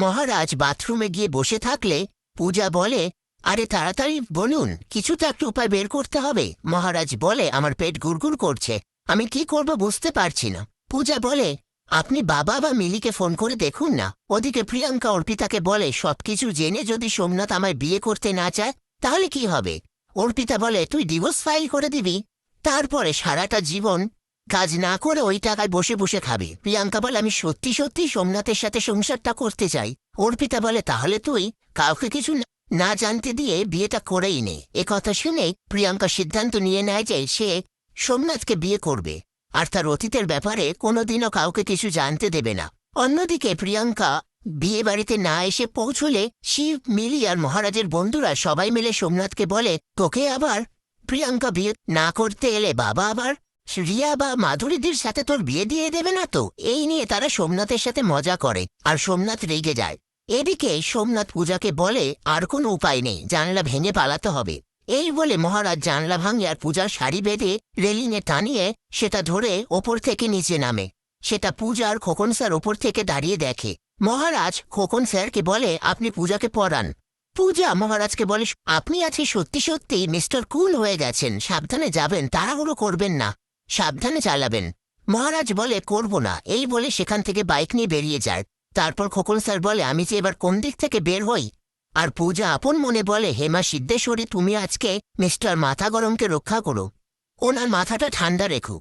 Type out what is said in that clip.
মহারাজ বাথরুমে গিয়ে বসে থাকলে পূজা বলে, আরে তাড়াতাড়ি বলুন, কিছু তো একটা উপায় বের করতে হবে। মহারাজ বলে, আমার পেট গুড়গুড় করছে, আমি কি করব বুঝতে পারছি না। পূজা বলে, আপনি বাবা বা মিলিকে ফোন করে দেখুন না। ওদিকে প্রিয়াঙ্কা অর্পিতাকে বলে, সবকিছু জেনে যদি সোমনাথ আমায় বিয়ে করতে না চায় তাহলে কি হবে? অর্পিতা বলে, তুই ডিভোর্স ফাইল করে দিবি, তারপরে সারাটা জীবন কাজ না করে ওই টাকায় বসে বসে খাবি। প্রিয়াঙ্কা বলে, আমি সত্যি সত্যি সোমনাথের সাথে সংসারটা করতে চাই। অর্পিতা বলে, তাহলে তুই কাউকে কিছু না জানতে দিয়ে বিয়েটা করেই নে। কথা শুনে প্রিয়াঙ্কা সিদ্ধান্ত নিয়ে নেয় যে সে সোমনাথকে বিয়ে করবে, আর তার অতীতের ব্যাপারে কোনোদিনও কাউকে কিছু জানতে দেবে না। অন্যদিকে প্রিয়াঙ্কা বিয়ে বাড়িতে না এসে পৌঁছলে শিব, মিলি আর মহারাজের বন্ধুরা সবাই মিলে সোমনাথকে বলে, তোকে আবার প্রিয়াঙ্কা বিয়ে না করতে এলে বাবা আবার রিয়া বা মাধুরীদের সাথে তোর বিয়ে দিয়ে দেবে না তো? এই নিয়ে তারা সোমনাথের সাথে মজা করে, আর সোমনাথ রেগে যায়। এদিকে সোমনাথ পূজাকে বলে, আর কোনো উপায় নেই, জানলা ভেঙে পালাতে হবে। এই বলে মহারাজ জানলা ভাঙে আর পূজার শাড়ি বেঁধে রেলিংয়ে টানিয়ে সেটা ধরে ওপর থেকে নিচে নামে। সেটা পূজার খোকন স্যার ওপর থেকে দাঁড়িয়ে দেখে। মহারাজ খোকন স্যারকে বলে, আপনি পূজাকে পড়ান। পূজা মহারাজকে বলে, আপনি আজকে সত্যি সত্যি মিস্টার কুল হয়ে গেছেন, সাবধানে যাবেন, তাড়াহুড়ো করবেন না, সাবধানে চালাবেন। মহারাজ বলে, করব না। এই বলে সেখান থেকে বাইক নিয়ে বেরিয়ে যায়। তারপর খোকন স্যার বলে, আমি যে এবার কোন দিক থেকে বের হই? আর পূজা আপন মনে বলে, হেমা সিদ্ধেশ্বরী, তুমি আজকে মিস্টার মাথা গরমকে রক্ষা করো, ওনার মাথাটা ঠান্ডা রেখো।